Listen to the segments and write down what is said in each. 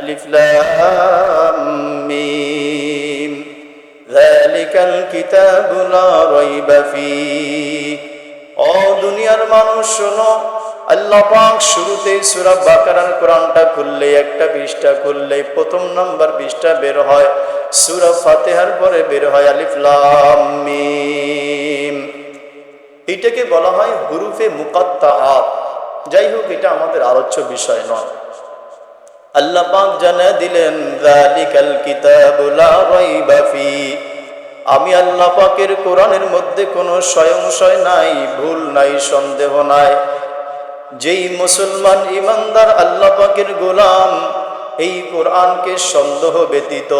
আলিফ লাম মিম যালিকাল কিতাবু লা রাইবা ফীহ। ও দুনিয়ার মানুষ শোনো, আল্লাহ পাক শুরুতে সূরা বাকারার কোরআনটা খুললে, একটা পৃষ্ঠা খুললে প্রথম নাম্বার পৃষ্ঠা বের হয়, সূরা ফাতিহার পরে বের হয় আলিফ লাম মিম। এটাকে বলা হয় হুরুফে মুকাত্তাআত। যাই হোক, এটা আমাদের আলোচ্য বিষয় নয়। আল্লাহ পাক জানা দিলেন যালিকাল কিতাবু লা রাইবা ফীহ, আমি আল্লাহ পাকের কোরআনের মধ্যে কোনো সংশয় নাই, ভুল নাই, সন্দেহ নাই। যেই মুসলমান ইমানদার আল্লাহ পাকের গোলাম, এই কোরআনকে সন্দেহ ব্যতীত,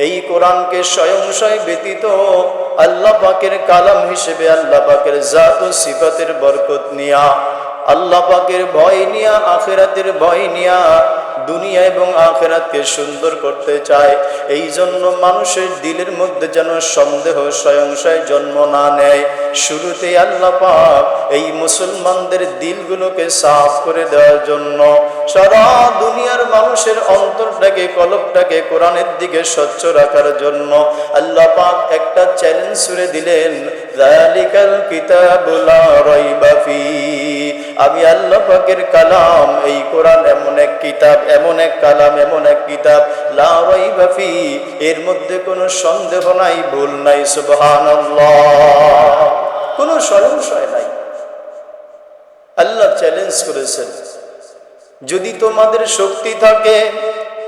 এই কোরআনকে সংশয় ব্যতীত আল্লাহ পাকের কালাম হিসেবে আল্লাহ পাকের জাত ও সিফাতের বরকত নিয়া, আল্লাহ পাকের ভয় নিয়া, আখিরাতের ভয় নিয়া দুনিয়া এবং আখিরাতকে সুন্দর করতে চায়। এই জন্য মানুষের দিলের মধ্যে যেন সন্দেহ সংশয় জন্ম না নেয়, শুরুতেই আল্লাহ পাক এই মুসলমানদের দিলগুলোকে সাফ করে দেওয়ার জন্য, সারা দুনিয়ার মানুষের অন্তরটাকে, কলবটাকে কোরআনের দিকে স্বচ্ছ রাখার জন্য আল্লাহ পাক একটা চ্যালেঞ্জ ছুড়ে দিলেন, যালিকাল কিতাবু লা রাইবা ফীহ। আমি আল্লাহ পাকের কালাম, এই কোরআন এমন এক কিতাব, এমন এক কালাম, এমন এক কিতাব, লা রাইবা ফীহ, এর মধ্যে কোনো সন্দেহ নাই, ভুল নাই। সুবহানাল্লাহ, কোনো সংশয় নাই। আল্লাহ চ্যালেঞ্জ করেছেন, যদি তোমাদের শক্তি থাকে,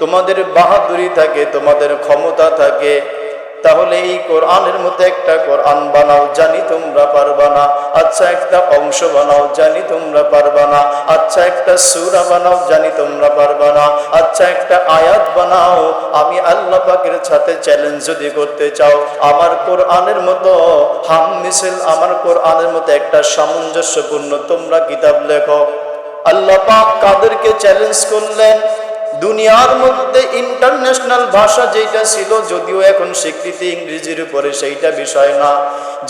তোমাদের বাহাদুরি থাকে, তোমাদের ক্ষমতা থাকে, তাহলে এই কোরআনের মধ্যে একটা কোরআন বানাও, জানি তোমরা পারবা না। আচ্ছা, একটা অংশ বানাও, জানি তোমরা পারবা না। আচ্ছা, একটা সূরা বানাও, জানি তোমরা পারবা না। আচ্ছা, একটা আয়াত বানাও। আমি আল্লাহ পাকের সাথে চ্যালেঞ্জ যদি করতে চাও, আমার কোরআনের মতো হাম মিছিল, আমার কোরআনের মতো একটা সামঞ্জস্যপূর্ণ তোমরা কিতাব লেখো। আল্লাহ পাক কাদেরকে চ্যালেঞ্জ করলেন? দুনিয়ার মধ্যে ইন্টারন্যাশনাল ভাষা যেটা ছিল, যদিও এখন স্বীকৃতি ইংরেজির উপরে, সেইটা বিষয় না।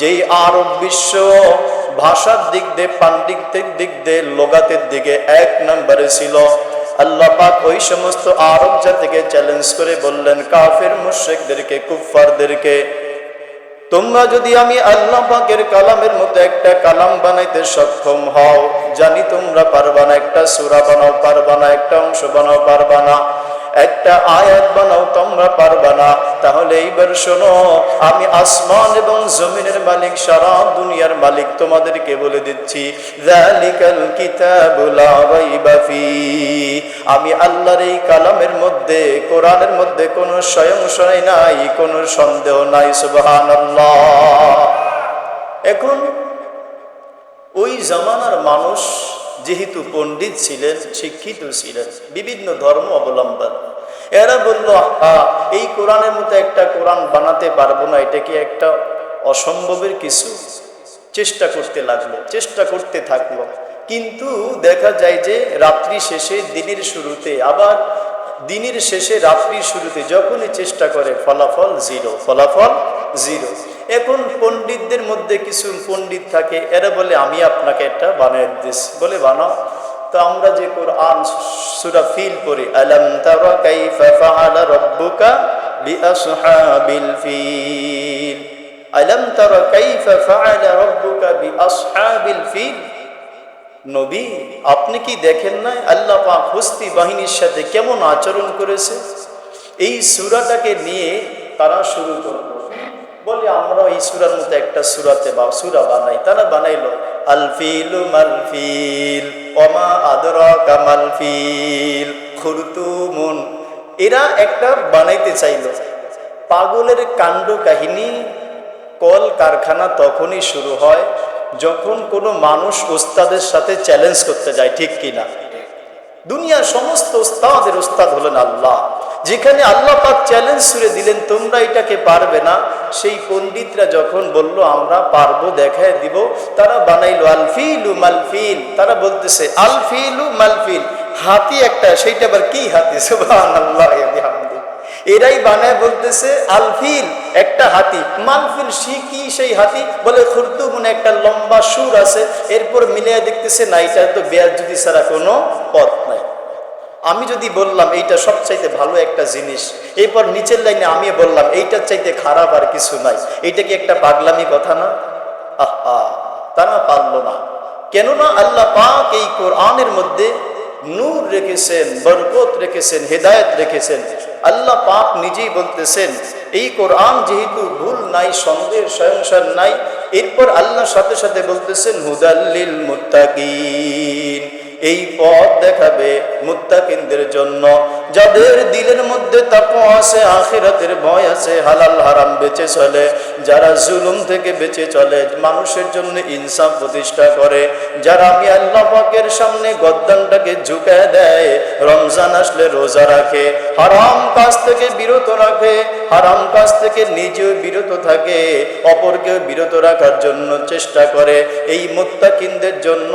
যেই আরব বিশ্ব ভাষার দিক দিয়ে, পাণ্ডিত্যের দিক দিয়ে, লোগাতের দিকে এক নম্বরে ছিল, আল্লাহ পাক ওই সমস্ত আরব জাতিকে চ্যালেঞ্জ করে বললেন, কাফের মুশরিকদেরকে, কুফফারদেরকে, তোমরা যদি আমি আল্লাহ পাকের কালামের মতো একটা কালাম বানাইতে সক্ষম হও, জানি তোমরা পারবা না। একটা সূরা বানাও, পারবা না। একটা অংশ বানাও, পারবা না। একটা আয়াত বানাও, তোমরা পারবা না। তাহলে এইবার শোনো, আমি আসমান এবং জমিনের মালিক, সারা দুনিয়ার মালিক, তোমাদেরকে বলে দিচ্ছি, যালিকাল কিতাবু লা রাইবা ফীহ, আমি আল্লাহর এই কালামের মধ্যে, কোরআনের মধ্যে কোনো সংশয় নাই, কোনো সন্দেহ নাই। সুবহানাল্লাহ। এখন ওই জামানার মানুষ যেহেতু পণ্ডিত ছিলেন, শিক্ষিত ছিলেন, বিভিন্ন ধর্ম অবলম্বন, এরা বলল, এই কোরআনের মতো একটা কোরআন বানাতে পারবো না, এটা কি একটা অসম্ভবের কিছু? চেষ্টা করতে লাগলো, চেষ্টা করতে থাকলো। কিন্তু দেখা যায় যে রাত্রি শেষে দিনের শুরুতে, আবার দিনের শেষে রাত্রির শুরুতে যখনই চেষ্টা করে, ফলাফল জিরো, ফলাফল জিরো। এখন পণ্ডিতদের মধ্যে কিছু পণ্ডিত থাকে, এরা বলে, আমি আপনাকে একটা বানিয়ে দিচ্ছি, বলে বানাও। তো আমরা যে কোরআন সূরা ফিল পড়ি, আলাম তারা কাইফা ফাআলা রাব্বুকা বিআসহাবিল ফিল, আলাম তারা কাইফা ফাআলা রাব্বুকা বিআসহাবিল ফিল, নবী আপনি কি দেখেন না আল্লাহ পাক হস্তি বাহিনীর সাথে কেমন আচরণ করেছে? এই সূরাটাকে নিয়ে তারা শুরু করলো, বলে আমরা এই সূরার মতো একটা সূরা বানাই। তারা বানাইলো, আল ফিলু মাল ফিল ওমা আদরাকা মাল ফিল খুরতুমুন। এরা একটা বানাইতে চাইলো। পাগলের কাণ্ড কাহিনী, কল কারখানা তখনই শুরু হয় যখন কোনো মানুষ ওস্তাদের সাথে চ্যালেঞ্জ করতে যায়, ঠিক কিনা? দুনিয়ার সমস্ত ওস্তাদের ওস্তাদ হলেন আল্লাহ। যেখানে আল্লাহ পাক চ্যালেঞ্জ ছুড়ে দিলেন, তোমরা এটাকে পারবে না, সেই পণ্ডিতরা যখন বলল আমরা পারবো, দেখায় দিব, তারা বানাইলো আল ফিলু মাল ফিল। তারা বলতেছে আল ফিলু মাল ফিল, হাতি একটা, সেইটা আবার কি হাতি? সুবহানাল্লাহ। এরাই বানায় বলতেছে আল ফিল, একটা হাতি, মালফিল কি সেই হাতি? বলে খুরতুমুন, একটা লম্বা সুর আছে। এরপর মিলিয়ে দেখতেছে না, এটা তো বেয়াজুদি ছাড়া কোনো পথ নাই। আমি যদি বললাম এইটা সবচাইতে ভালো একটা জিনিস, এরপর নিচের লাইনে আমি বললাম এইটার চাইতে খারাপ আর কিছু নাই, এইটা কি একটা পাগলামি কথা না? আহা, তারা পারল না। কেননা আল্লাহ পাক এই কোরআনের মধ্যে নূর রেখেছেন, বরকত রেখেছেন, হেদায়েত রেখেছেন। আল্লাহ পাক নিজেই বলতেছেন এই কোরআন যেহেতু ভুল নাই, সন্দেহের সংশয় নাই, এরপর আল্লাহর সাথে সাথে বলতেছেন হুদাল্লিল মুত্তাকিন, এই পথ দেখাবে মুত্তাকিনদের জন্য, যাদের দিলের মধ্যে তাকওয়া আছে, আখিরাতের ভয় আছে, হালাল হারাম বেঁচে চলে, যারা জুলুম থেকে বেঁচে চলে, মানুষের জন্য ইনসাফ প্রতিষ্ঠা করে, যারা আমি আল্লাহ পাকের সামনে গদ্দানটাকে ঝুঁকায় দেয়, রমজান আসলে রোজা রাখে, হারাম কাজ থেকে বিরত রাখে, হারাম কাজ থেকে নিজেও বিরত থাকে, অপরকেও বিরত রাখার জন্য চেষ্টা করে, এই মুত্তাকিনদের জন্য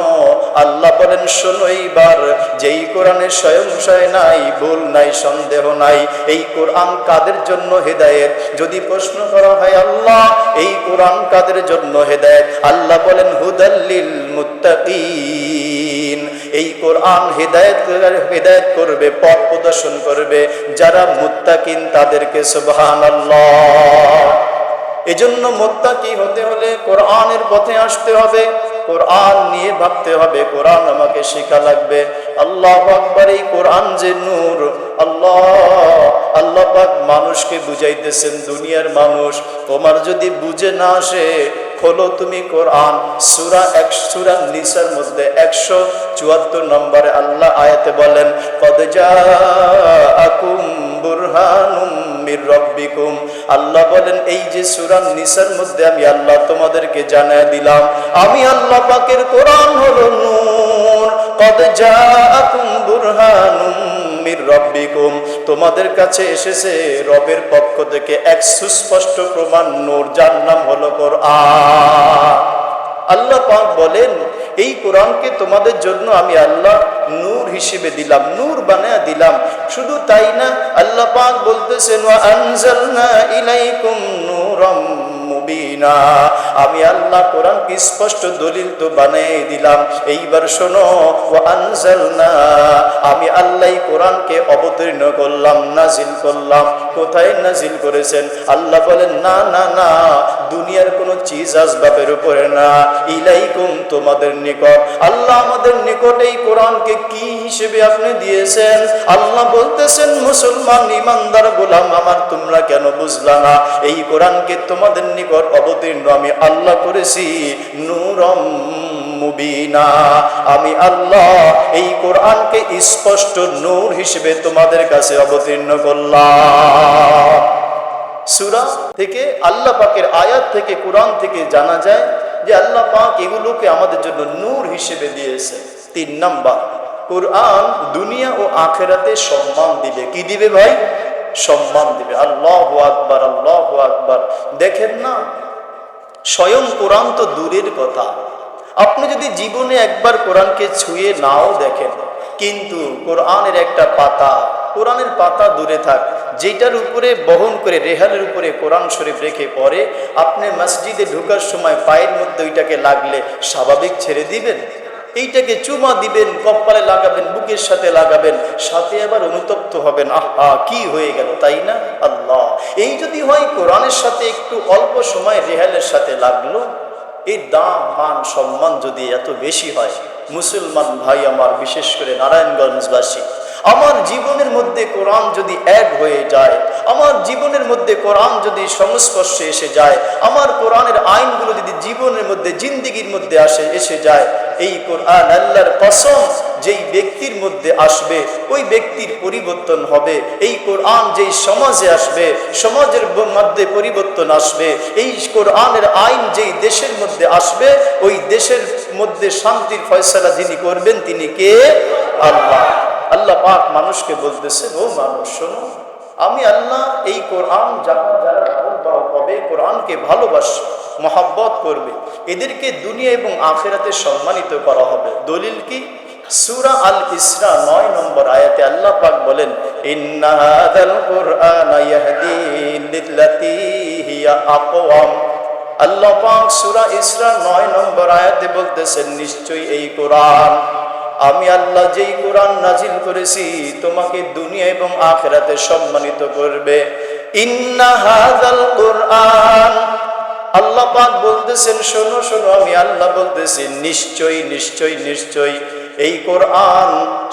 আল্লাহ বলেন শোনো এইবার, যেই কোরআনের সংশয় নাই, ভুল নাই, সন্দেহ নাই, এই কোরআন কাদের জন্য হেদায়েত? যদি প্রশ্ন করা হয় আল্লাহ এই কোরআন কাদের জন্য হেদায়েত, আল্লাহ বলেন হুদাল্লিল মুত্তাকিন, এই কোরআন হেদায়েত করবে, পথ প্রদর্শন করবে যারা মুত্তাকিন তাদেরকে। সুবহানাল্লাহ। এজন্য মুত্তাকি হতে হলে কোরআনের পথে আসতে হবে, কোরআন নিয়ে ভাবতে হবে, কোরআন আমাকে শেখা লাগবে। আল্লাহু আকবার। এই কোরআন যে নূর, আল্লাহ পাক মানুষকে বুঝাইতেছেন, দুনিয়ার মানুষ তোমার যদি বুঝে না আসে, খোলো তুমি কোরআন, সূরা নিসার মধ্যে 174 নম্বরে আল্লাহ আয়াতে বলেন কদ জাআকুম বুরহানুম মির রাব্বিকুম, আল্লাহ বলেন এই যে সূরা নিসার মধ্যে আমি আল্লাহ তোমাদেরকে জানায় দিলাম, আমি আল্লাহ পাকের কোরআন হলো নূর। কদ জাআকুম বুরহানুম মির রাব্বিকুম, তোমাদের কাছে এসেছে রবের পক্ষ থেকে এক সুস্পষ্ট প্রমাণ, নূর, যার নাম হলো কোরআন। আল্লাহ পাক বলেন এই কোরআনকে তোমাদের জন্য আমি আল্লাহ নূর হিসেবে দিলাম, নূর বানায়া দিলাম। শুধু তাই না, আল্লাহ পাক বলতেছেন ওয়া আনজালনা ইলাইকুম নূরাম মুবিনা, আমি আল্লাহ কোরআনকে স্পষ্ট দলিল তো বানিয়ে দিলাম। এইবার শোনো, ওয়া আনজালনা, আমি আল্লাহ কোরআনকে অবতীর্ণ করলাম, নাজিল করলাম। কোথায় নাজিল করেছেন? আল্লাহ বলেন না না না, দুনিয়ার কোন চিজ আসবাবের উপরে না, ইলাইকুম, তোমাদের নিকট। আল্লাহ আমাদের নিকট এই কোরআনকে কি হিসেবে আপনি দিয়েছেন? আল্লাহ বলতেছেন মুসলমান ইমানদার গোলাম আমার, তোমরা কেন বুঝলা না? এই কোরআনকে তোমাদের নিকট অবতীর্ণ আমি আল্লাহ করেছি নূরম মুবিনা, আমি আল্লাহ এই কোরআনকে স্পষ্ট নূর হিসেবে তোমাদের কাছে অবতীর্ণ করলাম। সূরা থেকে, আল্লাহ পাকের আয়াত থেকে, কোরআন থেকে জানা যায় যে আল্লাহ পাক এগুলোকে আমাদের জন্য নূর হিসেবে দিয়েছে। 3 নাম্বার, কোরআন দুনিয়া ও আখিরাতে সম্মান দিবে। কি দিবে ভাই? সম্মান দিবে। আল্লাহু আকবার, আল্লাহু আকবার। দেখেন না, স্বয়ং কোরআন তো দূরের কথা, আপনি যদি জীবনে একবার কোরআনকে ছুঁয়ে নাও দেখেন, কিন্তু কোরআনের একটা পাতা, কোরআনের পাতা দূরে থাক, যেটার উপরে বহন করে রেহালের উপরে কোরআন শরীফ রেখে পরে আপনি মসজিদে ঢোকার সময় পায়ের মধ্যে ওইটাকে লাগলে স্বাভাবিক ছেড়ে দিবেন? এইটাকে চুমা দিবেন, কপালে লাগাবেন, বুকের সাথে লাগাবেন, সাথে আবার অনুতপ্ত হবেন, আহা কি হয়ে গেল, তাই না? আল্লাহ, এই যদি হয় কোরআনের সাথে একটু অল্প সময় রেহালের সাথে লাগলো, এই দাম মান সম্মান যদি এত বেশি হয়, মুসলমান ভাই আমার, বিশেষ করে নারায়ণগঞ্জবাসী, আমার জীবনের মধ্যে কোরআন যদি এক হয়ে যায়, আমার জীবনের মধ্যে কোরআন যদি সংস্পর্শে এসে যায়, আমার কোরআনের আইনগুলো যদি জীবনের মধ্যে, জিন্দেগির মধ্যে এসে যায়, এই কোরআন আল্লাহর কসম, যেই ব্যক্তির মধ্যে আসবে ওই ব্যক্তির পরিবর্তন হবে। এই কোরআন যেই সমাজে আসবে, সমাজের মধ্যে পরিবর্তন আসবে। এই কোরআনের আইন যেই দেশের মধ্যে আসবে, ওই দেশের মধ্যে শান্তির ফয়সালা যিনি করবেন তিনি কে? আল্লাহ। আল্লাহ পাক মানুষকে বলতেছেন, ও মানুষ শোনো, আমি আল্লাহ এই কোরআন যারা হবে, কোরআনকে ভালোবাসে, মহব্বত করবে, এদেরকে দুনিয়া এবং আখিরাতে সম্মানিত করা হবে। দলিল কি? সূরা আল ইসরা 9 নম্বর আয়াতে আল্লাহ পাক বলেন ইন্না হাযাল কুরআনা ইয়াহদি লিল্লাতী হিয়া আকওয়াম। আল্লাহ পাক সূরা ইসরা 9 নম্বর আয়াতে বলতেছেন, নিশ্চয়ই এই কোরআন আমি আল্লাহ যেই কোরআন নাজিল করেছি তোমাকে দুনিয়া এবং আখিরাতে সম্মানিত করবে। ইন্না হাযাল কোরআন, আল্লাহ পাক বলতেছেন শোনো শোনো, আমি আল্লাহ বলতেছি নিশ্চয়ই নিশ্চয়ই নিশ্চয়ই এই কোরআন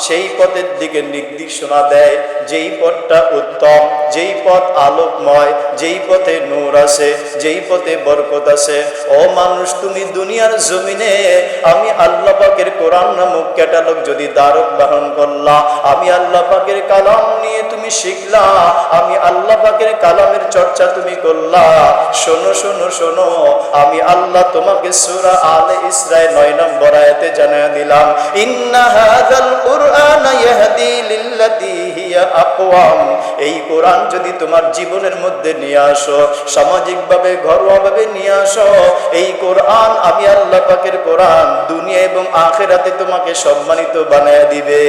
সেই পথের দিকে নির্দেশনা দেয় যেই পথটা উত্তম, যেই পথ আলোকময়, যেই পথে নূর আছে, যেই পথে বরকত আছে। ও মানুষ, তুমি দুনিয়ার জমিনে আমি আল্লাহ পাকের কোরআন নামক ক্যাটালগ যদি দ্বারক বাহন করলা, আমি আল্লাহ পাকের কালাম নিয়ে তুমি শিখলা, আমি আল্লাহ পাকের কালামের চর্চা তুমি করলা, শোনো শোনো শোনো, আমি আল্লাহ তোমাকে সূরা আলে ইসরায়ে 9 নম্বর আয়াতে জানিয়ে দিলাম, ইন্না হাযাল কুরআন ইয়াহদি লিল্লাতী হিয়া আকওয়াম। এই কোরআন যদি তোমার জীবনের মধ্যে নিয়ে আসো, সামাজিকভাবে ঘরোয়াভাবে নিয়ে আসো, এই কোরআন আমি আল্লাহ পাকের কোরআন দুনিয়া এবং আখিরাতে তোমাকে সম্মানিত বানায় দিবে।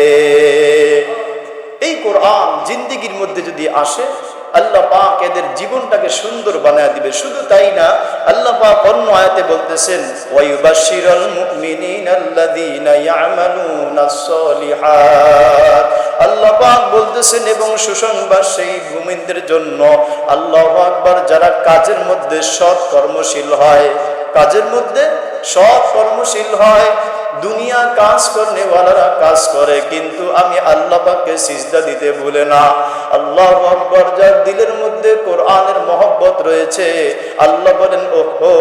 এই কোরআন জিন্দেগির মধ্যে যদি আসে, আল্লাহ পাক এদের জীবনটাকে সুন্দর বানায় দিবে। শুধু তাই না, আল্লাহ পাক অন্য আয়াতে বলতেছেন ওয়ায়ুবাশশিরুল মুমিনিনাল্লাযীনা ইয়ামালুনাস সলিহাত। আল্লাহ পাক বলতেছেন এবং সুসংবাদ সেই মুমিনদের জন্য, আল্লাহু আকবার, যারা কাজের মধ্যে সৎ কর্মশীল হয়, কাজের মধ্যে সৎ কর্মশীল হয়। দুনিয়া কাজ করনেওয়ালারা কাজ করে, কিন্তু আমি আল্লাহ পাককে সিজদা দিতে ভুলে না। আল্লাহু আকবার, যার দিলের মধ্যে কোরআনের মহব্বত রয়েছে, আল্লাহ বলেন ওহো,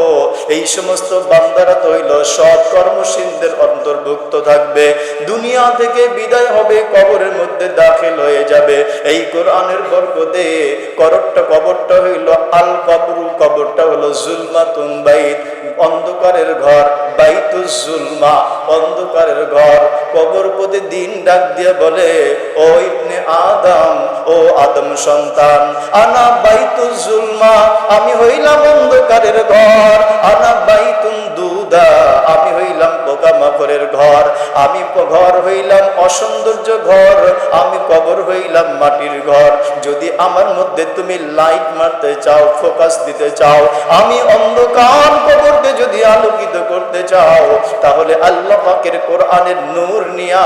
এই সমস্ত বান্দারা তো হইল সৎ কর্মশীলদের অন্তর্ভুক্ত থাকবে। দুনিয়া থেকে বিদায় হবে, কবরের মধ্যে দাখিল হয়ে যাবে এই কোরআনের বরকতে। কবরটা হইল আল কবরু, কবরটা হলো জুলমাতুন বাইত, অন্ধকারের ঘর, বাইতুজ জুলমা, অন্ধকারের ঘর। কবর প্রতিদিন ডাক দিয়ে বলে, ও ইবনে আদম, ও আদম সন্তান, আনা বাইতুজ জুলমা, আমি হইলাম অন্ধকারের ঘর, আনা বাইতুন দুদা, আমি হইলাম পোকামাকড়ের ঘর, আমি ঘর হইলাম অসৌন্দর্য ঘর, আমি কবর হইলাম মাটির ঘর। যদি আমার মধ্যে তুমি লাইট মারতে চাও, ফোকাস দিতে চাও, আমি অন্ধকার কবরকে যদি আলোকিত করতে চাও, তাহলে আল্লাহ পাকের কোরআনের নূর নিয়া,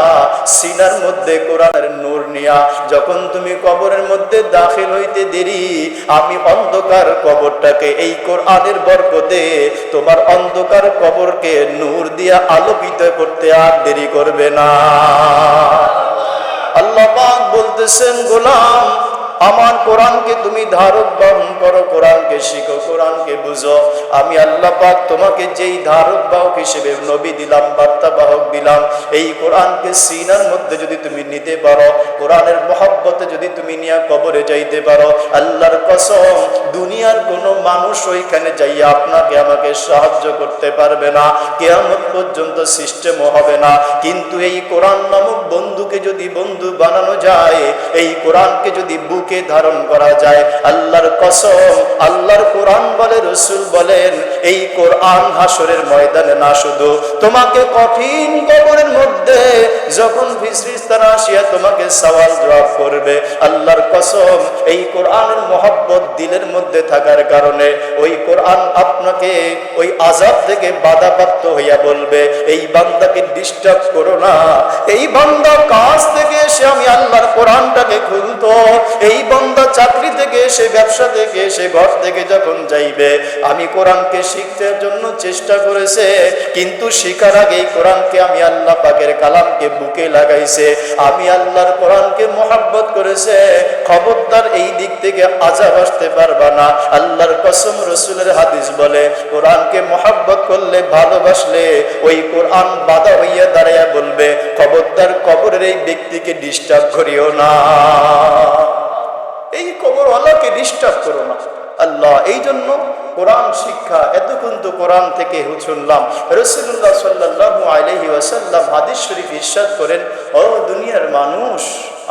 সিনার মধ্যে কোরআনের নূর নিয়া যখন তুমি কবরের মধ্যে দাখিল হইতে দেরি, আমি অন্ধকার কবরটাকে এই কোরআনের বরকতে তোমার অন্ধকার কবরকে নূর দিয়া আলোকিত করতে আর দেরি করবে না। আল্লাহ পাক বলতেছেন, গোলাম, আমার কোরআনকে তুমি ধারক বহন করো, কোরআনকে শিখো, কোরআনকে বুঝো। আমি আল্লাহ পাক তোমাকে যেই ধারক বাহক হিসেবে নবী দিলাম, বার্তা বাহক দিলাম, এই কোরআনকে সিনার মধ্যে যদি তুমি নিতে পারো, কোরআনের মহব্বতে যদি তুমি নিয়ে কবরে যাইতে পারো, আল্লাহর কসম, দুনিয়ার কোনো মানুষ ওইখানে যাইয়া আপনাকে আমাকে সাহায্য করতে পারবে না, কিয়ামত পর্যন্ত সিস্টেমও হবে না। কিন্তু এই কোরআন নামক বন্ধুকে যদি বন্ধু বানানো যায়, এই কোরআনকে যদি বুকে ধারণ করা যায়, আল্লাহর কসম, আল্লাহর কোরআন বলে, রাসূল বলেন, এই কোরআন হাসরের ময়দানে না, শুধু তোমাকে কঠিন কবরের মধ্যে যখন ফেরেশতারা আসিয়া তোমাকে সওয়াল জবাব করবে, আল্লাহর কসম, এই কোরআনের মহব্বত দিলের মধ্যে থাকার কারণে ওই কোরআন আপনাকে ওই আযাব থেকে বাধাপ্রাপ্ত হইয়া বলবে, এই বান্দাকে ডিস্টার্ব করো না। এই বান্দা কাজ থেকে এসে আমি আল্লাহর কোরআনটাকে খুলতো, এই বান্দা চাকরি থেকে এসে, ব্যবসা থেকে এসে, ঘর থেকে যখন যাইবে, আমি কোরআনকে শিখতে জন্য চেষ্টা করেছে, কিন্তু শিখার আগে এই কোরআনকে আমি আল্লাহ পাকের কালামকে বুকে লাগাইছে, আমি আল্লাহর কোরআনকে মহব্বত করেছে, খবরদার এই দিক থেকে আযাব আসতে পারবা না। আল্লাহর কসম, রাসূলের হাদিস বলে, কোরআনকে মহব্বত করলে, ভালোবাসলে, ওই কোরআন বাধা হইয়া দাঁড়াইয়া বলবে, খবরদার কবরের এই ব্যক্তিকে ডিস্টার্ব করিও না, এই কবরওয়ালাকে ডিস্টার্ব করো না। আল্লাহ এই জন্য কোরআন শিক্ষা, এতক্ষণ তো কোরআন থেকে শুনলাম। রাসূলুল্লাহ সাল্লাল্লাহু আলাইহি ওয়াসাল্লাম হাদিস শরীফ ইরশাদ করেন, ও দুনিয়ার মানুষ,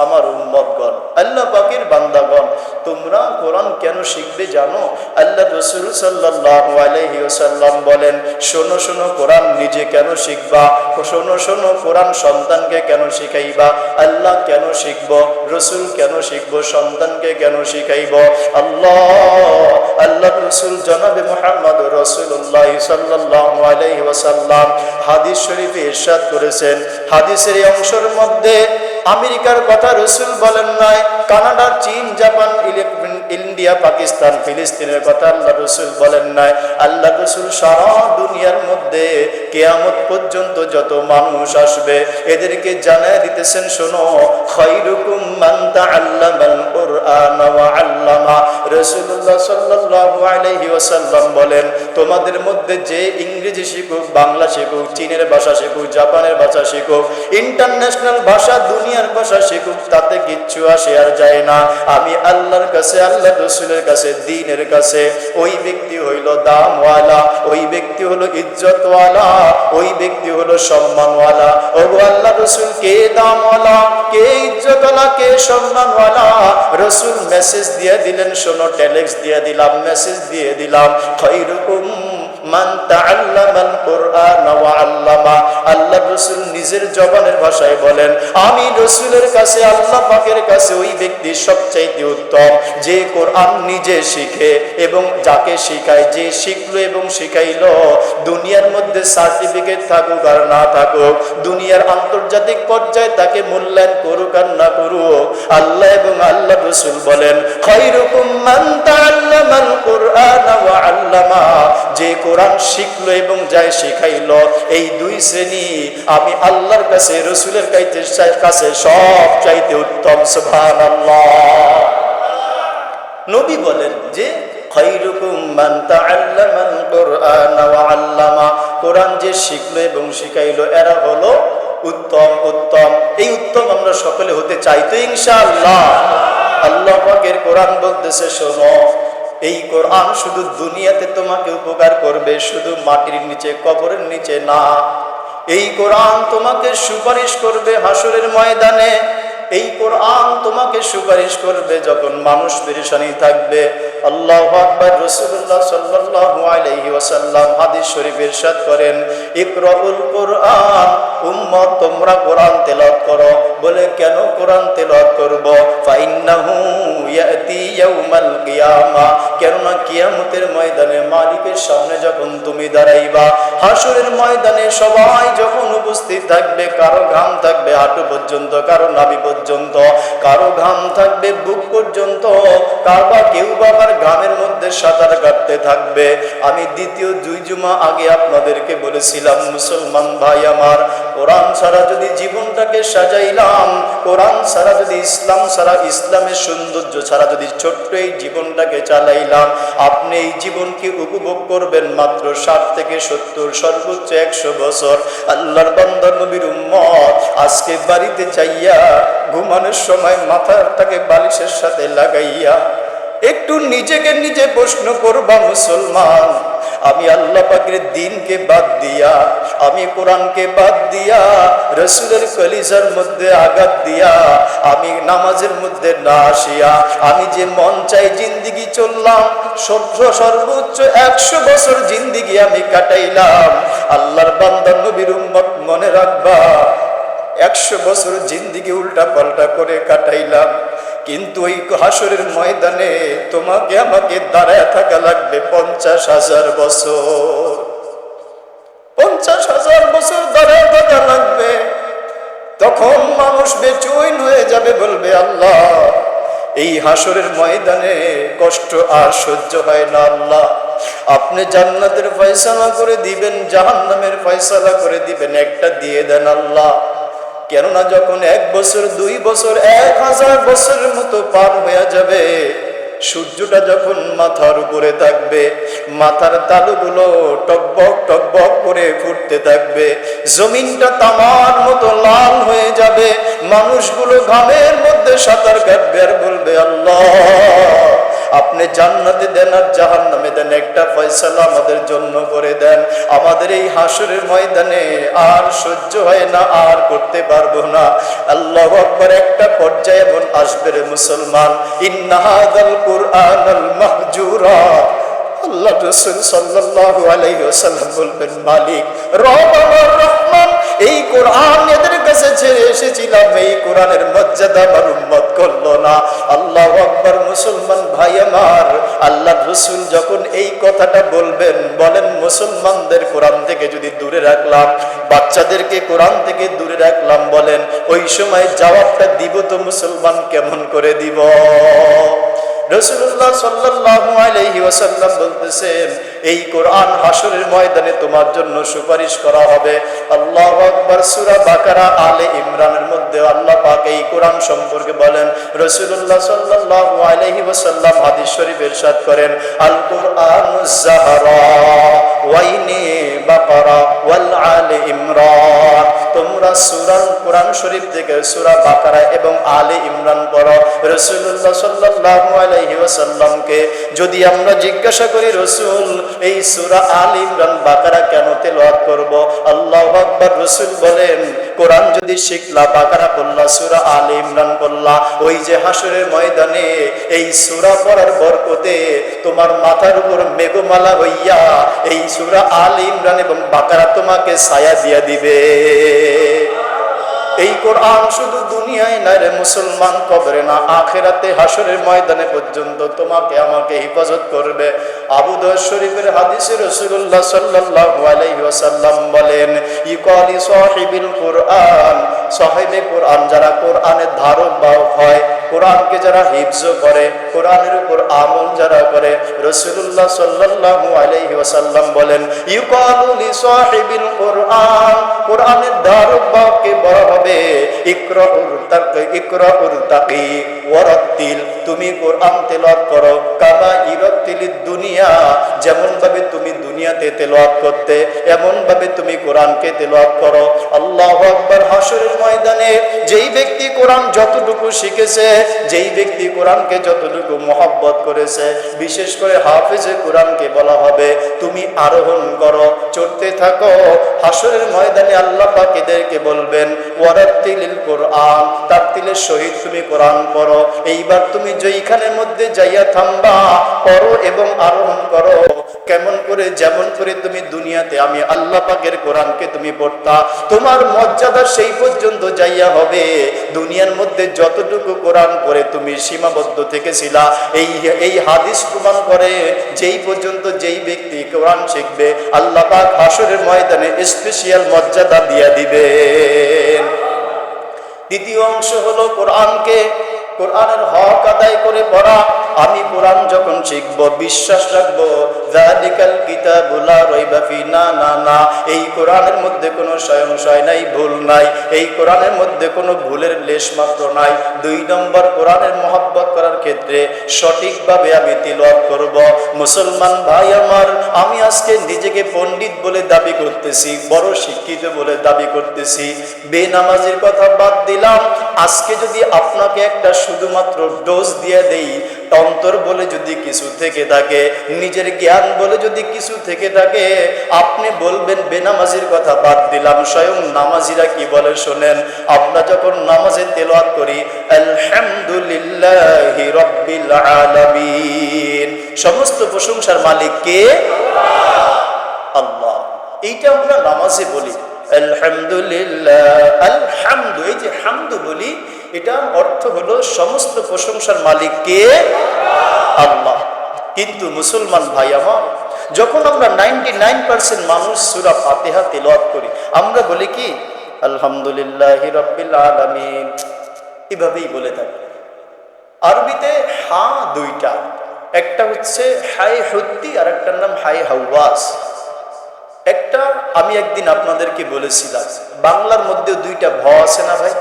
আমার উম্মতগণ, আল্লাহ পাকের বান্দাগণ, তোমরা কোরআন কোরআন কেন শিখবে জানো? আল্লাহ রাসূল সাল্লাল্লাহু আলাইহি ওয়াসাল্লাম বলেন, শোনো শোনো কোরআন নিজে কেন শিখবা, শোনো শোনো কোরআন সন্তানকে কেন শিখাইবা। আল্লাহ কেন শিখব, রাসূল কেন শিখব, সন্তানকে কেন শিখাইব? আল্লাহ রাসূল জনাবে মুহাম্মদ রাসূলুল্লাহ সাল্লাল্লাহু আলাইহি ওয়াসাল্লাম হাদিস শরীফে ইরশাদ করেছেন, হাদিসের এই অংশের মধ্যে আমেরিকার কথা রাসূল বলেন নাই, কানাডা, চীন, জাপান, ইন্ডিয়া, পাকিস্তান, ফিলিস্তিনের কথা আল্লাহ রাসূল বলেন নাই। আল্লাহ রাসূল সারা দুনিয়ার মধ্যে কিয়ামত পর্যন্ত যত মানুষ আসবে এদেরকে জানায় দিতেছেন, শোনো, খায়রুকুম মান তাআল্লামাল কুরআন ওয়া আল্লামা। রাসূলুল্লাহ সাল্লাল্লাহু আলাইহি ওয়াসাল্লাম বলেন, তোমাদের মধ্যে যে ইংরেজি শিখুক, বাংলা শিখুক, চীনের ভাষা শিখুক, জাপানের ভাষা শিখুক, ইন্টারন্যাশনাল ভাষা, দুনিয়ার ভাষা শিখুক, তাতে কিচ্ছু আসে আর যায় না। আমি আল্লাহর কাছে, আল্লাহ রাসূলের কাছে, দ্বীনের কাছে ওই ব্যক্তি হইল দামওয়ালা, ওই ব্যক্তি হলো ইজ্জতওয়ালা, ওই ব্যক্তি হলো সম্মানওয়ালা। ওগো আল্লাহ রাসূল, কে দামওয়ালা, কে ইজ্জতওয়ালা, কে সম্মানওয়ালা? রাসূল মেসেজ দিয়ে দিলেন, শোনো, টেলেক্স দিয়ে দিলাম, মেসেজ দিয়ে দিলাম, খায়রুকুম মান তাআল্লামাল কুরআন ওয়া আল্লামা। আল্লাহ রাসূল নিজের জবানের ভাষায় বলেন, আমি রাসূলের কাছে, আল্লাহ পাকের কাছে ওই ব্যক্তি সবচাইতে উত্তম যে কোরআন নিজে শিখে এবং যাকে শিখায়, যে শিখলো এবং শিখাইলো, দুনিয়ার মধ্যে সার্টিফিকেট থাকুক আর না থাকুক, দুনিয়ার আন্তর্জাতিক পর্যায়ে তাকে মূল্যায়ন করুক আর না করুক, আল্লাহ এবং আল্লাহ রাসূল বলেন, খায়রুকুম মান তাআল্লামাল কুরআন ওয়া আল্লামা। যে কোরআন শিখলো এবং যাই শিখাইলো, এই দুই শ্রেণী আমি আল্লাহর কাছে, রাসূলের কাছে সব চাইতে উত্তম। সুবহানাল্লাহ। নবী বলেন যে খায়রুকুম মান তাআল্লামাল কুরআন ওয়া আল্লামা, কোরআন যে শিখলো এবং শিখাইলো এরা হলো উত্তম। উত্তম, এই উত্তম আমরা সকলে হতে চাই তো ইনশাআল্লাহ। আল্লাহ পাকের কোরআন বলতেছে, শোনো, এই কোরআন শুধু দুনিয়াতে তোমাকে উপকার করবে, শুধু মাটির নিচে, কবরের নিচে না। এই কোরআন তোমাকে সুপারিশ করবে হাসরের ময়দানে। এই কোরআন তোমাকে সুপারিশ করবে যখন মানুষ পেরেশানি থাকবে। আল্লাহু আকবার। রাসূলুল্লাহ সাল্লাল্লাহু আলাইহি ওয়াসাল্লাম হাদিস শরীফে ইরশাদ করেন, ইকরাউল কুরআন, উম্মত তোমরা কোরআন তেলাওয়াত করো। বলে কেন কোরআন তেলাওয়াত করব? ফাইন্নাহু ইয়াতি ইয়াউমাল কিয়ামা, কেননা কিয়ামতের ময়দানে মালিকের সামনে যখন তুমি দাঁড়াইবা, হাসরের ময়দানে সবাই যখন উপস্থিত থাকবে, কারো ঘাম থাকবে হাঁটু পর্যন্ত, কারো নাভি পর্যন্ত, কারো ঘাম থাকবে বুক পর্যন্ত, কারবা কেউ বাবার ঘামের মধ্যে সাঁতার কাটতে থাকবে। আমি দ্বিতীয় 2 জুমা আগে আপনাদেরকে বলেছিলাম, মুসলমান ভাই আমার, কোরআন ছাড়া যদি জীবনটাকে সাজাইলাম, কোরআন ছাড়া যদি, ইসলাম ছাড়া, ইসলামের সৌন্দর্য ছাড়া যদি ছোট্ট এই জীবনটাকে চালাইলাম, আপনি এই জীবনকে উপভোগ করবেন মাত্র 60 থেকে 70, সর্বোচ্চ 100 বছর। আল্লাহর বান্দা নবীর উম্মত আজকে বাড়িতে যাইয়া ঘুমানোর সময় মাথাটাকে বালিশের সাথে লাগাইয়া একটু নিজেকে নিজে প্রশ্ন করবা, মুসলমান, আমি আল্লাহ পাকের দ্বীনকে বাদ দিয়া, আমি কোরআনকে বাদ দিয়া, রাসূলের কলিজার মধ্যে আঘাত দিয়া, আমি নামাজের মধ্যে না আসিয়া, আমি যে মন চাই জিন্দিগি চললাম, সর্বোচ্চ 100 বছর জিন্দিগি আমি কাটাইলাম। আল্লাহর বান্দা নবীর উম্মত মনে রাখবা, 100 বছর জিন্দিগি উল্টা পাল্টা করে কাটাইলাম, কিন্তু ওই হাসরের ময়দানে তোমাকে আমাকে দাঁড়ায় থাকা লাগবে 50,000 বছর। 50,000 বছর দাঁড়ায় থাকা লাগবে। তখন মানুষ বেচৈন হয়ে যাবে, বলবে, আল্লাহ, এই হাসরের ময়দানে কষ্ট আর সহ্য হয় না। আল্লাহ, আপনি জান্নাতের ফয়সালা করে দিবেন, জাহান্নামের ফয়সালা করে দিবেন, একটা দিয়ে দেন আল্লাহ। কেননা যখন 1 বছর, 2 বছর, 1000 বছরের মতো পার হয়ে যাবে, সূর্যটা যখন মাথার উপরে থাকবে, মাথার তালুগুলো টকবক টকবক করে ফুটতে থাকবে, জমিনটা তামার মতো লাল হয়ে যাবে, মানুষগুলো ঘামের মধ্যে সাঁতার কাটবে আর বলবে, আল্লাহ, আপনি জান্নাতে দেন আর জাহান্নামে দেন, একটা ফয়সালা আমাদের জন্য করে দেন। আমাদের এই হাসরের ময়দানে আর সহ্য হয় না, আর করতে পারবো না। আল্লাহু আকবার। একটা পর্যায়ে এমন আসবে রে মুসলমান, ইন্না হাযাল কুরআনাল মাহজুরা, আল্লাহ রাসূল সাল্লাল্লাহু আলাইহি ওয়াসাল্লাম বলবেন, মালিক রব আমার রহমান, এই কোরআন এদের কাছে ছেড়ে এসেছিলাম, এই কোরআনের মর্যাদা আমার উম্মত করলো না। আল্লাহু আকবার। মুসলমান ভাই আমার, আল্লাহ রাসূল যখন এই কথাটা বলবেন, বলেন মুসলমানদের কোরআন থেকে যদি দূরে রাখলাম, বাচ্চাদেরকে কোরআন থেকে দূরে রাখলাম, বলেন ওই সময় জবাবটা দিব তো মুসলমান কেমন করে দিব? রাসূলুল্লাহ সাল্লাল্লাহু আলাইহি ওয়াসাল্লাম বলতেছেন, এই কোরআন হাসরের ময়দানে তোমার জন্য সুপারিশ করা হবে। আল্লাহু আকবার। সূরা বাকারা আলে ইমরানের মধ্যে আল্লাহ পাক এই কোরআন সম্পর্কে বলেন। রাসূলুল্লাহ সাল্লাল্লাহু আলাইহি ওয়াসাল্লাম হাদিস শরীফ ইরশাদ করেন, আল কুরআনুজ যাহরা ওয়াইনি বাকারা ওয়াল আলে ইমরান, তোমরা সূরা কোরআন শরীফ থেকে সূরা বাকারা এবং আলে ইমরান পড়ো। রাসূলুল্লাহ সাল্লাল্লাহু আলাইহি ওয়াসাল্লামকে যদি আমরা জিজ্ঞাসা করি, রাসূল এই সূরা আলে ইমরান বাকারা কেন তেলাওয়াত করব? আল্লাহু আকবার। রাসূল বলেন, কোরআন যদি শিখলা, বাকারা পড়লা, সূরা আলে ইমরান পড়লা, ওই যে হাসরের ময়দানে এই সূরা পড়ার বরকতে তোমার মাথার উপর মেঘমালা হইয়া এই সূরা আলে ইমরান এবং বাকারা তোমাকে ছায়া দিয়া দিবে। এই কোরআন শুধু দুনিয়ায় না রে মুসলমান, কবরে না, আখিরাতে হাসরের ময়দানে পর্যন্ত তোমাকে আমাকে হেফাজত করবে। আবু দাউদ শরীফের হাদিসে রাসূলুল্লাহ সাল্লাল্লাহু আলাইহি ওয়াসাল্লাম বলেন, ইকালি সাহিবিল কুরআন, সাহিবে কোরআন যারা কোরআনের ধারক বাহক হয়, কোরআনকে যারা হিফজ করে, কোরআনের উপর আমল যারা করে, রাসূলুল্লাহ সাল্লাল্লাহু আলাইহি ওয়াসাল্লাম বলেন, ইকালু লি সাহিবিল কুরআন, কোরআনের ধারক বাহককে বলা হবে, ইকরাউর তাকি ওয়ারাত্তিল, তুমি কোরআন তেলাওয়াত করো, কামা ইরাত্তিলিদ দুনিয়া, যেমন ভাবে তুমি দুনিয়াতে তেলাওয়াত করতে, এমন ভাবে তুমি কোরআনকে তেলাওয়াত করো। আল্লাহু আকবার। হাসরের ময়দানে যেই ব্যক্তি কোরআন যতটুকু শিখেছে, যেই ব্যক্তি কোরআনকে যতটুকু মহব্বত করেছে, বিশেষ করে হাফেজে কোরআনকে বলা হবে, তুমি আরোহণ করো, চড়তে থাকো। হাসরের ময়দানে আল্লাহ পাক এদেরকে বলবেন, ওয়ারাত্তিলিল কোরআন, তারতিলের সহিত তুমি কোরআন পড়ো। এইবার তুমি যেইখানের মধ্যে যাইয়া থামবা, পড়ো এবং আরোহণ করো। কেমন করে? যেমন করে তুমি দুনিয়াতে আমি আল্লাহ পাকের কোরআনকে তুমি পড়তা, তোমার মর্যাদা সেই পর্যন্ত যাইয়া হবে। দুনিয়ার মধ্যে যতটুকু কোরআন পড়ে তুমি সীমাবদ্ধ থেকেছিলা, এই হাদিস প্রমাণ করে যেই পর্যন্ত যেই ব্যক্তি কোরআন শিখবে, আল্লাহ পাক হাসরের ময়দানে স্পেশাল মর্যাদা দিয়া দিবেন। দ্বিতীয় অংশ হলো কোরআনের হক আদায় করে পড়া। আমি কোরআন যখন শিখব, বিশ্বাস রাখবো, যালিকাল কিতাবু লা রাইবা ফি, না না না, এই কোরআনের মধ্যে কোনো সংশয় নাই, ভুল নাই, এই কোরআনের মধ্যে কোনো ভুলের লেশ মাত্র নাই। 2 নম্বর, কোরআনের মহব্বত করার ক্ষেত্রে সঠিকভাবে আমি তিলাওয়াত করব। মুসলমান ভাই আমার, আমি আজকে নিজেকে পণ্ডিত বলে দাবি করতেছি, বড় শিক্ষিত বলে দাবি করতেছি, বেনামাজির কথা বাদ দিলাম। আজকে যদি আপনাকে একটা শুধুমাত্র ডোজ দিয়ে দেই, অন্তর বলে যদি কিছু থেকে থাকে, নিজের জ্ঞান বলে যদি কিছু থেকে থাকে, আপনি বলবেন বেনামাজির কথা বাদ দিলাম। স্বয়ং নামাজিরা কি বলে শোনেন। আমরা যখন নামাজে তেলাওয়াত করি, আলহামদুলিল্লাহি রাব্বিল আলামিন, সমস্ত প্রশংসার মালিক কে? আল্লাহ। এইটা আমরা নামাজে বলি, আলহামদুলিল্লাহ, আলহামদু, এই যে হামদু বলি, এটার অর্থ হলো সমস্ত প্রশংসার মালিক কে? আল্লাহ। কিন্তু মুসলমান ভাই আমার, যখন আমরা 99% মানুষ সূরা ফাতিহা তিলাওয়াত করি, আমরা বলি কি আলহামদুলিল্লাহি রাব্বিল আলামিন, এভাবেই বলে থাকি। আরবিতে হা দুইটা, একটা হচ্ছে হাই হুত্তি আর একটার নাম হাই হাওয়াস। একটা আমি একদিন আপনাদেরকে বলেছিলাম, বাংলার মধ্যে 2টা ভ আছে না ভাই?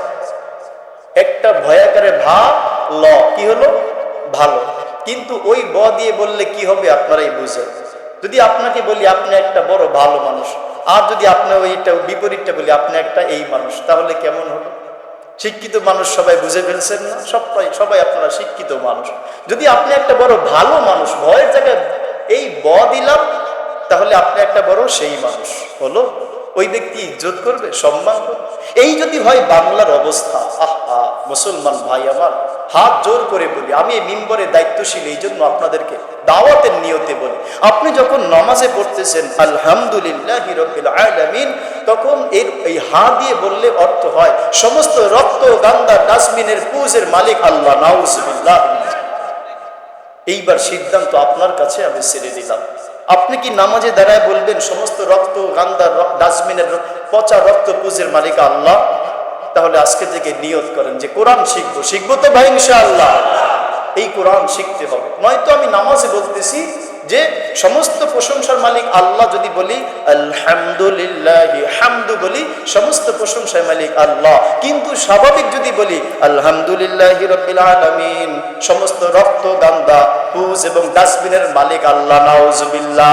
একটা ভয়াকারে ভা, ল, কি হলো? ভালো। কিন্তু ওই ব দিয়ে বললে কি হবে আপনারাই বুঝেন। যদি আপনাকে বলি আপনি একটা বড় ভালো মানুষ, আর যদি আপনি ওইটা বিপরীতটা বলি আপনি একটা এই মানুষ, তাহলে কেমন হলো? শিক্ষিত মানুষ সবাই বুঝে ফেলছেন না? সবাই সবাই আপনারা শিক্ষিত মানুষ। যদি আপনি একটা বড় ভালো মানুষ, ভয়ের জায়গায় এই ব দিলাম, তাহলে আপনি একটা বড় সেই মানুষ হলো, ওই ব্যক্তি ইজ্জত করবে, সম্মান করবে। এই যদি হয় বাংলার অবস্থা, আহা মুসলমান ভাই আমার, হাত জোর করে বলি, আমি এই মিম্বরের দায়িত্বশীল, এই জন্য আপনাদেরকে দাওয়াতের নিয়তে বলি, আপনি যখন নামাজে পড়তেছেন আলহামদুলিল্লাহি রাব্বিল আলামিন, তখন এই হা দিয়ে বললে অর্থ হয় সমস্ত রক্ত গান্দা ডাস্টবিনের পুজের মালিক আল্লাহ, নাউজুবিল্লাহ। এইবার সিদ্ধান্ত আপনার কাছে আমি ছেড়ে দিলাম। আপনি কি নামাজে দাঁড়ায় বলবেন সমস্ত রক্ত গান্দার ডাস্টবিনের পচা রক্ত পুজের মালিক আল্লাহ? তাহলে আজকে থেকে নিয়ত করেন যে কোরআন শিখবো। শিখবো তো ভাই ইনশাআল্লাহ? এই কোরআন শিখতে হবে। নয়তো আমি নামাজে বলতেছি যে সমস্ত প্রশংসার মালিক আল্লাহ, যদি বলি আলহামদুলিল্লাহি, হামদু বলি সমস্ত প্রশংসার মালিক আল্লাহ, কিন্তু স্বাভাবিক যদি বলি আলহামদুলিল্লাহি রাব্বিল আলামিন, সমস্ত রক্ত গান্দা পুজ এবং ডাস্টবিনের মালিক আল্লাহ, নাউজুবিল্লাহ।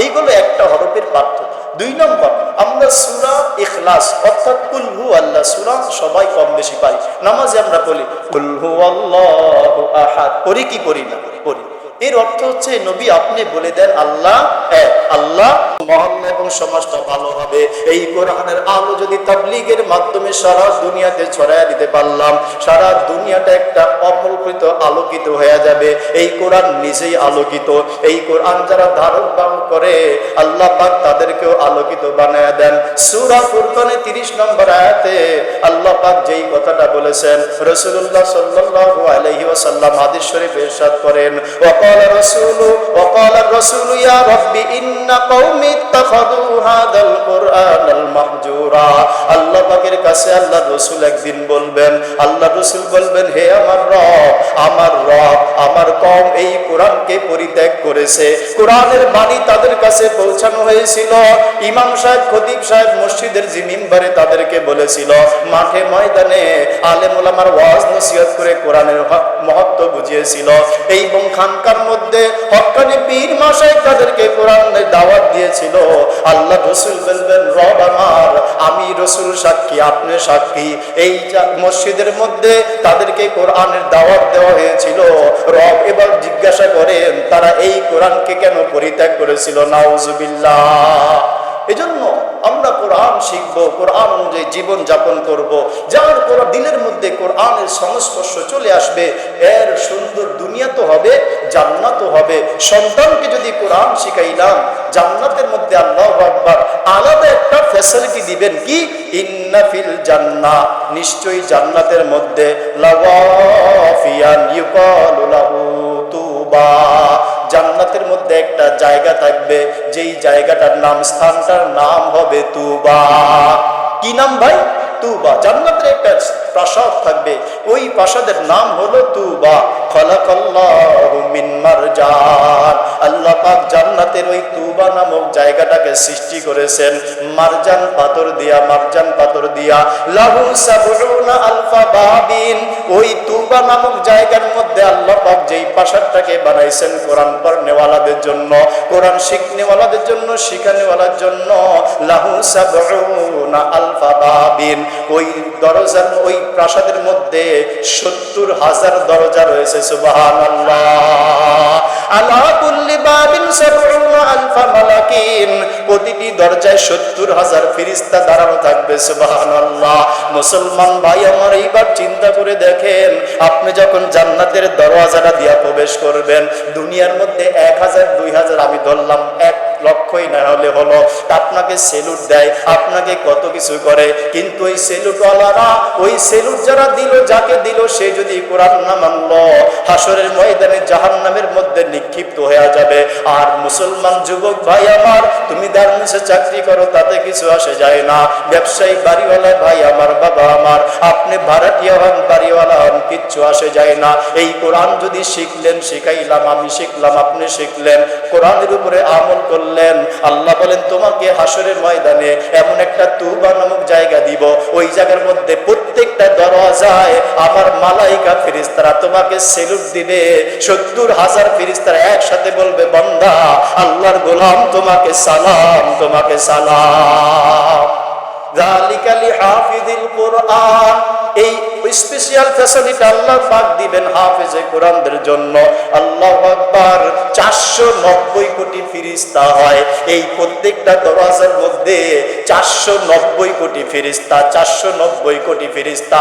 এইগুলো একটা হরফের পার্থক্য। 2 নম্বর, আমরা সূরা ইখলাস অর্থাৎ কুল হু আল্লাহ সূরা সবাই কম বেশি পারি। নামাজে আমরা বলি কুল হু আল্লাহু আহাদ, পড়ি কি পড়ি না? পড়ি। এর অর্থ হচ্ছে নবী আপনি বলে দেন আল্লাহ এক, আল্লাহ, মহল্লা এবং সমাজটা ভালো হবে। এই কোরআনের আলো যদি তাবলীগের মাধ্যমে সারা দুনিয়াতে ছড়ায় দিতে পারলাম, সারা দুনিয়াটা একটা অপরিকৃত আলোকিত হয়ে যাবে। এই কোরআন নিজেই আলোকিত। এই কোরআন যারা ধারণ পালন করে আল্লাহ পাক তাদেরকেও আলোকিত বানায় দেন। সূরা ফুরকানে 30 নম্বর আয়াতে আল্লাহ পাক যেই কথাটা বলেছেন, রাসূলুল্লাহ সাল্লাল্লাহু আলাইহি ওয়াসাল্লাম হাদিস শরীফে ইরশাদ করেন, وقال الرسول يا رب إن قومي اتخذوا هذا القرآن المهجورا। আল্লাহ পাকের কাছে আল্লাহ রাসূল একদিন বলবেন, আল্লাহ রাসূল বলবেন, হে আমার রব, আমার কওম এই কোরআনকে পরিত্যাগ করেছে। কোরআনের বাণী তাদের কাছে পৌঁছানো হয়েছিল, ইমাম সাহেব খতিব সাহেব মসজিদের যে মিম্বরে তাদেরকে বলেছিল, মাঠে ময়দানে আলেম ওলামার ওয়াজ নসিহত করে কোরআনের মহত্ব বুঝিয়েছিল। এই খানকার মধ্যে হক্কানি পীর মাশায়েখ তাদেরকে কোরআনের দাওয়াত দিয়েছিল। আল্লাহ রাসূল বলবেন, রব আমার, আমি রাসূল সাক্ষী, আপনি সাক্ষী, এই মসজিদের মধ্যে তাদেরকে কোরআনের দাওয়াত দেওয়া হয়েছিল। রব এবার জিজ্ঞাসা করেন তারা এই কোরআনকে কেন পরিত্যাগ করেছিল? নাউজুবিল্লাহ। এজন্য আমরা কোরআন শিখবো, কোরআন অনুযায়ী জীবন যাপন করব। যার দিলের মধ্যে কোরআনের সংস্পর্শ চলে আসবে, এর সুন্দর দুনিয়া তো হবে, জান্নাত হবে। সন্তানকে যদি কোরআন শিখাইলাম, জান্নাতের মধ্যে আল্লাহু আকবার আলাদা একটা ফ্যাসিলিটি দিবেন, কি ইন্না ফিল জান্নাহ, নিশ্চয়ই জান্নাতের মধ্যে লাওয়াফিয়ান ইউকালু লাহু তুবা, জান্নাতের মধ্যে একটা জায়গা থাকবে, যেই জায়গাটার নাম, স্থানটার নাম হবে তুবা। কি নাম ভাই? তুবা। জান্নাতের একটা প্রাসাদ থাকবে, ওই প্রাসাদের নাম হলো তুবা। খালাকাল্লাহু মিন মারজান, আল্লাহ পাক জান্নাতের ওই তুবা নামক জায়গাটাকে সৃষ্টি করেছেন মারজান পাথর দিয়া, মারজান পাথর দিয়া। লাহু সাবউনা আলফা বাবিন, ওই তুবা নামক জায়গার মধ্যে আল্লাহ পাক যেই প্রাসাদটাকে বানাইছেন কোরআন পড়নেওয়ালাদের জন্য, কোরআন শিখনেওয়ালাদের জন্য, শিখানেওয়ালার জন্য, লাহু সাবউনা আলফা বাবিন, ওই দরজার, ওই প্রাসাদের মধ্যে 70,000 দরজা রয়েছে। সুবহানাল্লাহ। আলা কুল্লি বাবিন সাবউনা আলফা মালাকিন, প্রতিটি দরজায় 70,000 ফেরেশতা দাঁড়ানো থাকবে। সুবহানাল্লাহ। মুসলমান ভাই আমার, এইবার চিন্তা করে দেখেন, আপনি যখন জান্নাতের দরওয়াজাটা দিয়া প্রবেশ করবেন, দুনিয়ার মধ্যে 1000 2000 আমি ধরলাম 1 লক্ষই না হলে হলো, আপনাকে সেলুট দেয়, আপনাকে কত কিছু করে, কিন্তু ওই সেলুটওয়ালারা, ওই সেলুট যারা দিল, যাকে দিল, সে যদি কোরআন না মানলো, হাসরের ময়দানে জাহান্নামের মধ্যে নিক্ষিপ্ত হয়ে যাবে। আর মুসলমান যুবক ভাই আমার, তুমি গার্মেন্টসে চাকরি করো, তাতে কিছু আসে যায় না। ব্যবসায়ী বাড়িওয়ালা ভাই আমার, বাবা আমার, আপনি ভাড়াটিয়া হন, বাড়িওয়ালা হন, কিচ্ছু আসে যায় না। এই কোরআন যদি শিখলেন, শিখাইলাম, আমি শিখলাম, আপনি শিখলেন, কোরআনের উপরে আমল করলেন, আল্লাহ বলেন তোমাকে হাসরের ময়দানে এমন একটা তুবা নামক জায়গা দিব, ওই জায়গার মধ্যে প্রত্যেকটা দরওয়াজায় আমার মালাইকা ফেরেশতারা তোমাকে সেলুট দিবে। 70,000 ফেরেশতারা একসাথে বলবে, বান্দা, আল্লাহর গোলাম, তোমাকে সালাম, তোমাকে সালাম। যালিকা লিহাফিযিল কুরআন। এই স্পেশাল ফ্যাসিলিটি আল্লাহ পাক দিবেন হাফেজে কোরআনদের জন্য। আল্লাহু আকবার। 490 কোটি ফেরেশতা হয় এই প্রত্যেকটা দরওয়াজার মধ্যে। 490 কোটি ফেরেশতা, 490 কোটি ফেরেশতা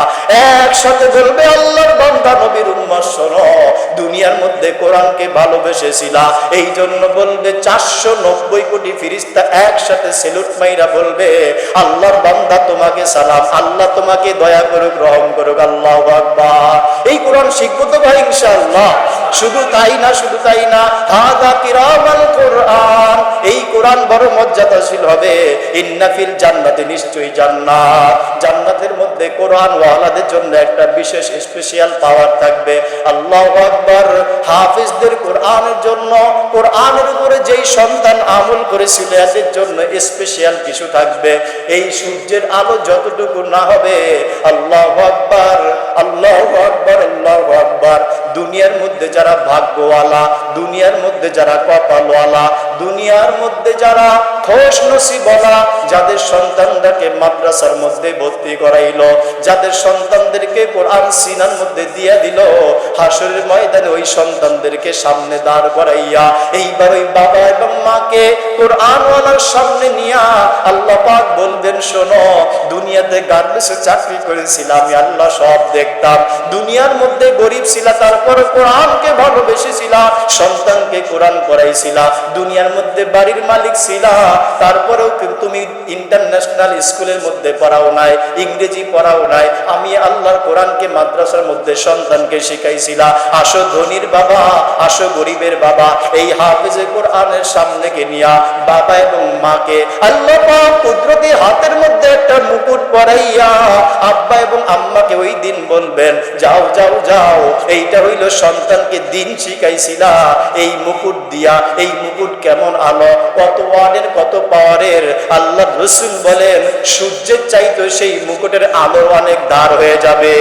একসাথে বলবে আল্লাহর বান্দা নবীর উম্মত শোনো, দুনিয়ার মধ্যে কোরআনকে ভালোবেসেছিলা, এই জন্য বলবে 490 কোটি ফেরেশতা একসাথে সেলুট মাইরা বলবে আল্লাহর বান্দা তোমাকে সালাম, আল্লাহ তোমাকে দয়া করুক, রহম করুক। আল্লাহু আকবার। এই কোরআন শিখবো তো ভাই ইনশাআল্লাহ। শুধু তাই না, শুধু তাই না, হাদা কিরামাল কোরআন। এই কোরআন বড় মর্যাদাশীল হবে। ইন্না ফিল জান্নাতি, নিশ্চয়ই জান্নাত, জান্নাতের মধ্যে কোরআন ওয়ালাদের জন্য একটা বিশেষ স্পেশাল পাওয়ার থাকবে। আল্লাহু আকবার। হাফেজদের কোরআনের জন্য, কোরআনের উপরে যেই সন্তান আমল করেছিল এদের জন্য স্পেশাল কিছু থাকবে। এই সূর্যের আলো যতটুকু না হবে, আল্লাহু আকবার, আল্লাহু আকবার, আল্লাহু আকবার। দুনিয়ার মধ্যে যারা ভাগ্যওয়ালা, দুনিয়ার মধ্যে যারা কপালওয়ালা, দুনিয়ার মধ্যে যারা খোশ নসিবওয়ালা, যাদের সন্তানদেরকে মাদ্রাসার মধ্যে ভর্তি করাইলো, যাদের সন্তানদেরকে কোরআন সিনার মধ্যে দিয়ে দিল, হাসরের ময়দানে ওই সন্তানদেরকে সামনে দাঁড় করাইয়া এইবার ওই বাবা এবং মাকে কোরআনওয়ালার সামনে নিয়া আল্লাহ পাক বলবেন শোনো, দুনিয়াতে গার্মেন্টসে চাকরি করেছিলাম আমি, আল্লাহ সব দেখতাম। দুনিয়ার মধ্যে গরিব ছিলা, তারপর কোরআনকে ভালোবেসেছিলা, সন্তানকে কোরআন পড়াইছিলা। দুনিয়ার মধ্যে বাড়ির মালিক ছিলা, তারপরেও তুমি ইন্টারন্যাশনাল স্কুলের মধ্যে পড়াও নাই, ইংরেজি পড়াও নাই, আমি আল্লাহর কোরআনকে মাদ্রাসার মধ্যে সন্তানকে শিখাইছিলা। আসো ধনীর বাবা, আসো গরিবের বাবা, এই হাফেজে কোরআনের সামনে কে নিয়া বাবা এবং মাকে আল্লাহ পাক কুদরতি হাতের মধ্যে একটা মুকুট পরাইয়া আব্বা এবং আম্মাকে ওই দিন বলবেন যাও যাও যাও, এইটা হইল সন্তানকে দিন শিখাইছিলা, এই মুকুট দিয়া। এই মুকুট কেমন আলো, কত ওয়াটের, কত পাওয়ারের। আল্লাহ রাসূল বলেন সূর্যের চাইতে সেই মুকুটের আলো অনেক দার হয়ে যাবে।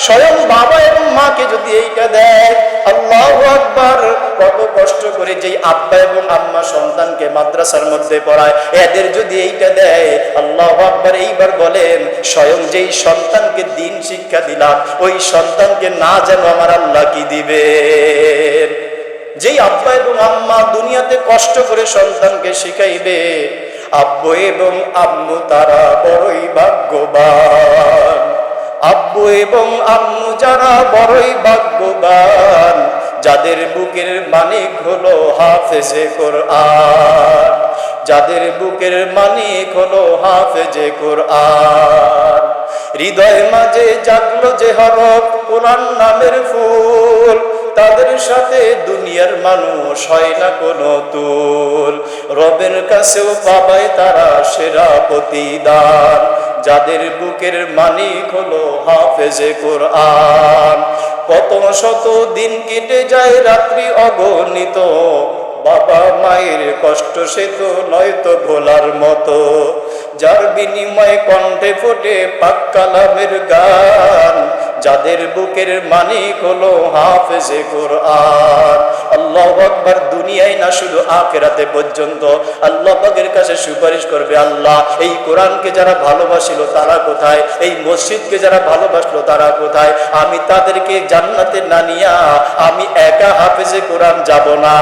স্বয়ং বাবা এবং মাকে যদি এইটা দেয়, আল্লাহু আকবার। কত কষ্ট করে যেই আব্বা এবং আম্মা সন্তানকে মাদ্রাসার মধ্যে পড়ায়, এদের যদি এইটা দেয়, আল্লাহু আকবার। এইবার বলেন স্বয়ং যেই সন্তানকে দিন শিক্ষা দিলাম, ওই সন্তানকে না যেন আমার আল্লাহ কি দিবে। যেই আব্বা এবং আম্মা দুনিয়াতে কষ্ট করে সন্তানকে শিখাইবে, আব্বু এবং আম্মু তারা বড়ই ভাগ্যবান। আব্বু এবং আম্মু যারা বড়ই ভাগ্যবান, যাদের বুকের মানিক হলো হাফেজে কোরআন, যাদের বুকের মানিক হলো হাফেজে কোরআন। হৃদয় মাঝে জাগলো যে হরফ কোরআন নামের ফুল, তাদের সাথে দুনিয়ার মানুষ হয় না কোনো তুল। রবের কাছেও পাবায় তারা সেরা প্রতিদান, যাদের বুকের মানিক হলো হাফেজে কোরআন। কত শত দিন কেটে যায় রাত্রি অগণিত, বাবা মায়ের কষ্ট সে তো নয়তো ভোলার মতো। যার বিনিময়ে কণ্ঠে ফোটে পাক কালামের গান, যাদের বুকের মানিক হলো হাফেজে কোরআন। আল্লাহু আকবার। দুনিয়ায় না শুধু আখিরাতে পর্যন্ত আল্লাহ পাকের কাছে সুপারিশ করবে, আল্লাহ এই কোরআনকে যারা ভালোবাসিল তারা কোথায়, এই মসজিদকে যারা ভালোবাসলো তারা কোথায়। আমি তাদেরকে জান্নাতে না নিয়া আমি একা হাফেজে কোরআন যাব না।